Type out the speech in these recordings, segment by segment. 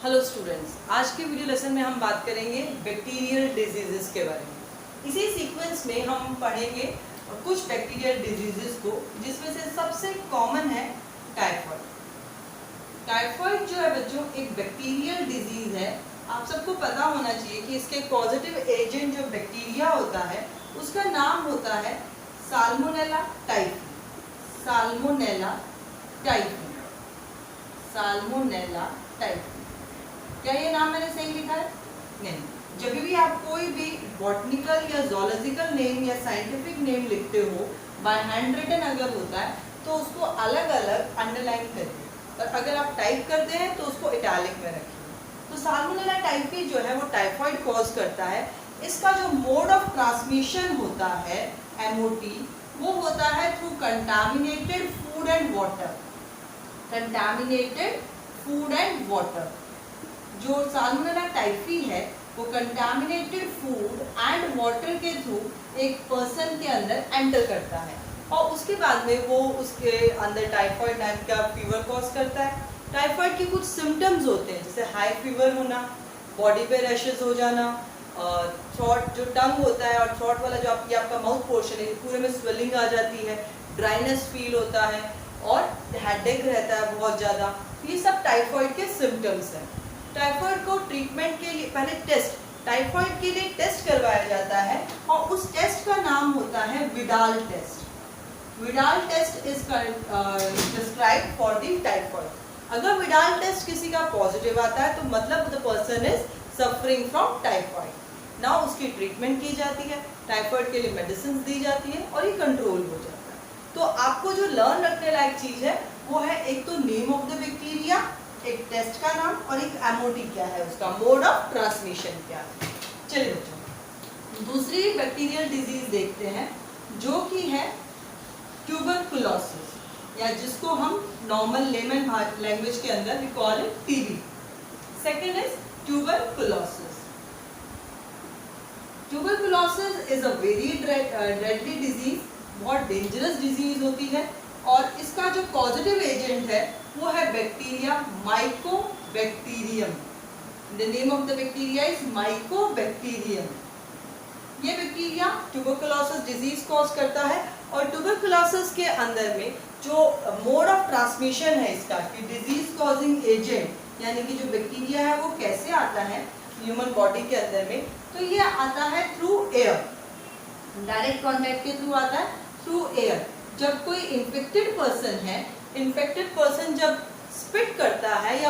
Hello students, आज के video lesson में हम बात करेंगे बैक्टीरियल डिजीजेस के बारे में। इसी सीक्वेंस में हम पढ़ेंगे कुछ बैक्टीरियल डिजीजेस को, जिसमें से सबसे कॉमन है टाइफॉइड। टाइफॉइड जो है बच्चों एक बैक्टीरियल डिजीज है। आप सबको पता होना चाहिए कि इसके पॉजिटिव एजेंट जो बैक्टीरिया होता है उसका नाम होता है salmonella typhi. Salmonella typhi, salmonella typhi. क्या ये नाम मैंने सही लिखा है? नहीं। जब भी आप कोई भी बॉटनिकल या जोलॉजिकल नेम या साइंटिफिक नेम लिखते हो, बाय हैंड रिटन अगर होता है तो उसको अलग अलग अंडरलाइन करिए, और अगर आप टाइप करते हैं तो उसको इटैलिक में रखिए। तो साल्मोनेला टाइफी जो है वो टाइफॉइड कॉज करता है। इसका जो मोड ऑफ ट्रांसमिशन होता है MOT, वो होता है through contaminated food and water. Contaminated food and water. जो साल्मोनेला टाइफी है वो कंटामिनेटेड फूड एंड वाटर के थ्रू एक पर्सन के अंदर एंटर करता है, और उसके बाद में वो उसके अंदर टाइफॉइड नाम का फीवर कॉज करता है। टाइफॉइड के कुछ सिम्टम्स होते हैं, जैसे हाई फीवर होना, बॉडी पे रैशेस हो जाना, थ्रोट जो टंग होता है और थ्रोट वाला जो आपका माउथ पोर्शन है पूरे में स्वेलिंग आ जाती है, ड्राइनेस फील होता है और हेडेक रहता है बहुत ज़्यादा। ये सब टाइफॉइड के सिम्टम्स हैं। टाइफॉइड को ट्रीटमेंट के लिए पहले टाइफॉइड के लिए टेस्ट करवाया जाता है, और उस टेस्ट का नाम होता है Widal test. Widal test is prescribed for the typhoid. अगर विडाल टेस्ट किसी का पॉजिटिव आता है तो मतलब the person is suffering from typhoid. Now उसकी ट्रीटमेंट की जाती है, टाइफॉइड के लिए मेडिसिन दी जाती है और ये कंट्रोल हो जाता है। तो आपको जो लर्न रखने लायक चीज है वो है एक तो नेम ऑफ द बैक्टीरिया, एक टेस्ट का नाम, और एक MOT क्या है, उसका मोड ऑफ ट्रांसमिशन क्या है। चलिए बच्चों, दूसरी बैक्टीरियल डिजीज देखते हैं जो कि है ट्यूबरकुलोसिस, या जिसको हम नॉर्मल लेमन लैंग्वेज के अंदर we call it TB। Second is tuberculosis. Tuberculosis is a very deadly disease, बहुत डेंजरस डिजीज होती है, और इसका जो पॉजिटिव एजेंट है वो है bacteria Mycobacterium. The name of the bacteria is Mycobacterium. ये बैक्टीरिया ट्यूबरकुलोसिस डिजीज कॉज करता है, और ट्यूबरकुलोसिस के अंदर में जो मोड ऑफ ट्रांसमिशन है इसका, कि डिजीज कॉजिंग एजेंट यानी कि जो बैक्टीरिया है वो कैसे आता है ह्यूमन बॉडी के अंदर में, तो ये आता है थ्रू एयर। डायरेक्ट कॉन्टैक्ट के थ्रू आता है, थ्रू एयर। जब कोई इन्फेक्टेड पर्सन है, इन्फेक्टेड पर्सन जब स्पिट करता है या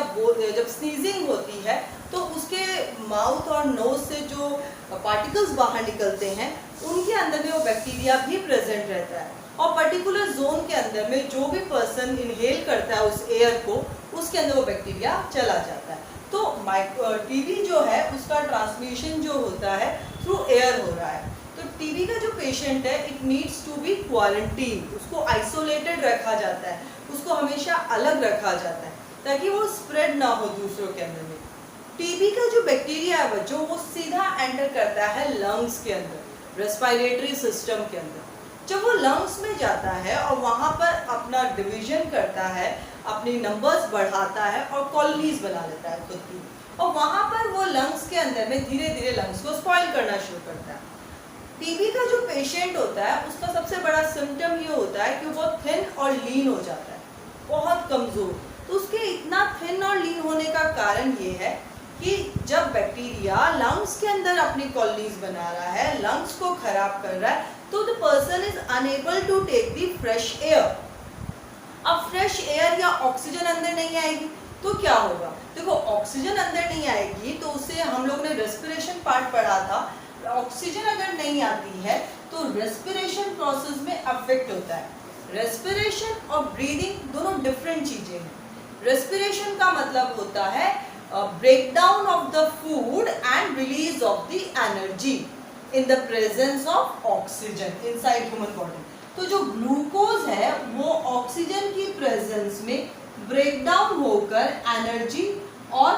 जब स्नीजिंग होती है तो उसके माउथ और नोज से जो पार्टिकल्स बाहर निकलते हैं उनके अंदर में वो बैक्टीरिया भी प्रेजेंट रहता है, और पर्टिकुलर जोन के अंदर में जो भी पर्सन इनहेल करता है उस एयर को, उसके अंदर वो बैक्टीरिया चला जाता है। तो TB जो है उसका ट्रांसमिशन जो होता है थ्रू एयर हो रहा है। तो TB का जो पेशेंट है it needs to be quarantine, उसको आइसोलेटेड रखा जाता है, उसको हमेशा अलग रखा जाता है ताकि वो स्प्रेड ना हो दूसरों के अंदर में। TB का जो बैक्टीरिया है बच्चों वो सीधा एंटर करता है लंग्स के अंदर, रेस्पिरेटरी सिस्टम के अंदर। जब वो लंग्स में जाता है और वहाँ पर अपना डिवीजन करता है, अपनी नंबर्स बढ़ाता है और कॉलोनीज बना लेता है खुद की, और वहाँ पर वो लंग्स के अंदर में धीरे धीरे लंग्स को स्पॉइल करना शुरू करता है। TB का जो पेशेंट होता है उसका सबसे बड़ा सिम्टम ये होता है कि वो बहुत थिन और लीन हो जाता है, बहुत कमज़ोर। तो उसके इतना थिन और लीन होने का कारण ये है कि जब बैक्टीरिया लंग्स के अंदर अपनी कॉलोनीज बना रहा है, लंग्स को खराब कर रहा है, तो the person is unable to take the fresh air. अब फ्रेश एयर या ऑक्सीजन अंदर नहीं आएगी तो क्या होगा? देखो, ऑक्सीजन अंदर नहीं आएगी तो उससे हम लोग ने रेस्पिरेशन पार्ट पढ़ा था, ऑक्सीजन अगर नहीं आती है तो रेस्पिरेशन प्रोसेस में अफेक्ट होता है। रेस्पिरेशन और ब्रीदिंग दोनों डिफरेंट चीजें हैं। रेस्पिरेशन का मतलब होता है breakdown of the food and release of the energy in the presence of oxygen inside human body. तो जो ग्लूकोज है वो ऑक्सीजन की प्रेजेंस में ब्रेकडाउन होकर एनर्जी और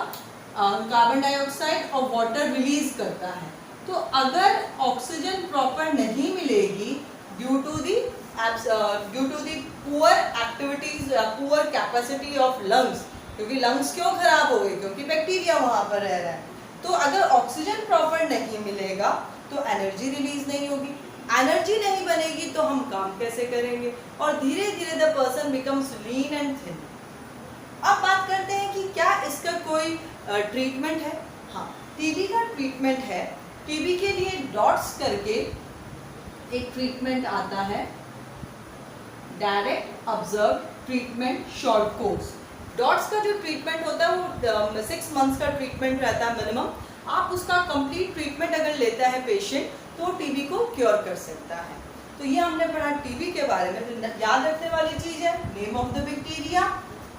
कार्बन डाइऑक्साइड और वाटर रिलीज करता है। तो अगर ऑक्सीजन प्रॉपर नहीं मिलेगी due to the poor activities, poor capacity of lungs, क्योंकि लंग्स क्यों खराब हो गए, क्योंकि बैक्टीरिया वहां पर रह रहा है। तो अगर ऑक्सीजन प्रॉपर नहीं मिलेगा तो एनर्जी रिलीज नहीं होगी, एनर्जी नहीं बनेगी तो हम काम कैसे करेंगे, और धीरे धीरे the person becomes lean and thin. अब बात करते हैं कि क्या इसका कोई ट्रीटमेंट है। हाँ, टीबी का ट्रीटमेंट है। टीबी के लिए डॉट्स करके एक ट्रीटमेंट आता है, direct observe treatment short course. Dots का जो ट्रीटमेंट होता है वो 6 मंथ्स का ट्रीटमेंट रहता है मिनिमम। आप उसका कंप्लीट ट्रीटमेंट अगर लेता है पेशेंट तो टीबी को क्योर कर सकता है। तो ये हमने पढ़ा टीबी के बारे में। याद रखने वाली चीज है name of the bacteria,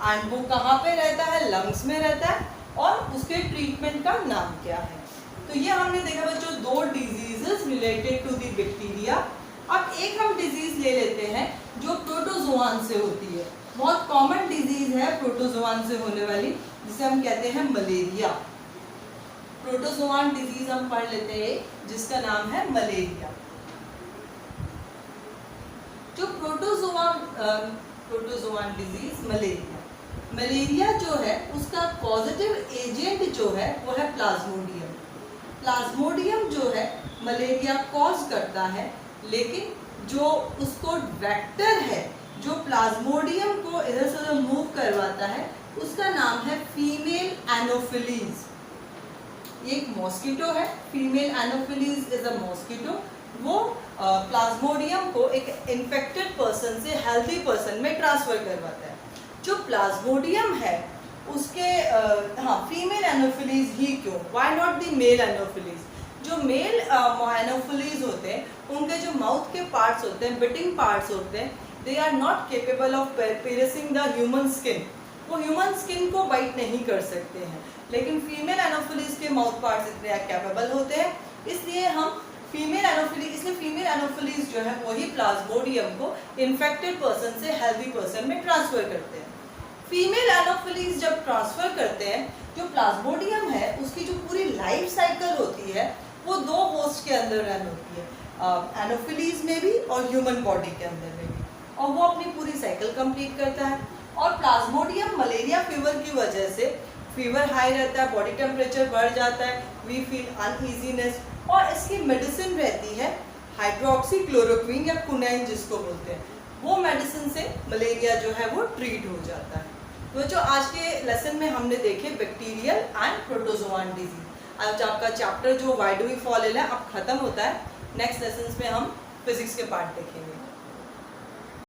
and वो कहाँ पे रहता है, लंग्स में रहता है, और उसके ट्रीटमेंट का नाम क्या है। तो ये हमने देखा बच्चों 2 diseases related to the bacteria. अब एक हम डिजीज ले लेते हैं जो प्रोटोजोआन से होती है। बहुत कॉमन डिजीज है प्रोटोजोआन से होने वाली, जिसे हम कहते हैं मलेरिया। प्रोटोजोआन डिजीज हम पढ़ लेते हैं जिसका नाम है मलेरिया। जो प्रोटोजोआन डिजीज मलेरिया जो है उसका पॉजिटिव एजेंट जो है वो है प्लाज्मोडियम। प्लाज्मोडियम जो है मलेरिया कॉज करता है, लेकिन जो उसको वेक्टर है जो प्लाज्मोडियम को इधर से उधर मूव करवाता है उसका नाम है फीमेल एनोफिलीज। ये एक मॉस्किटो है, female anopheles is a mosquito. वो प्लाज्मोडियम को एक इन्फेक्टेड पर्सन से हेल्दी पर्सन में ट्रांसफर करवाता है। जो प्लाज्मोडियम है उसके फीमेल एनोफिलीज ही क्यों, why not the male anopheles. जो मेल एनोफिलीज होते हैं उनके जो माउथ के पार्ट्स होते हैं, बिटिंग पार्ट्स होते हैं, they are not capable of piercing the human skin. वो ह्यूमन स्किन को बाइट नहीं कर सकते हैं, लेकिन फीमेल एनोफिलीज के माउथ पार्ट्स इतने कैपेबल होते हैं। इसलिए फीमेल एनोफिलीज जो है वही प्लाज्मोडियम को इन्फेक्टेड पर्सन से हेल्दी पर्सन में ट्रांसफर करते हैं। फीमेल एनोफिलीज जब ट्रांसफर करते हैं, जो प्लाज्मोडियम है उसकी जो पूरी लाइफ साइकिल होती है वो 2 होस्ट के अंदर रन होती है, एनोफिलीज में भी और ह्यूमन बॉडी के अंदर में भी, और वो अपनी पूरी साइकिल कंप्लीट करता है। और प्लाज्मोडियम मलेरिया फीवर की वजह से फीवर हाई रहता है, बॉडी टेम्परेचर बढ़ जाता है, वी फील अनईजीनेस, और इसकी मेडिसिन रहती है हाइड्रोक्सीक्लोरोक्विन या कुनाइन जिसको बोलते हैं। वो मेडिसिन से मलेरिया जो है वो ट्रीट हो जाता है। तो जो आज के लेसन में हमने देखे बैक्टीरियल एंड प्रोटोजोआन डिजीज। आज आपका चैप्टर जो why do we fall in है अब खत्म होता है। नेक्स्ट लेसन में हम फिजिक्स के पार्ट देखेंगे।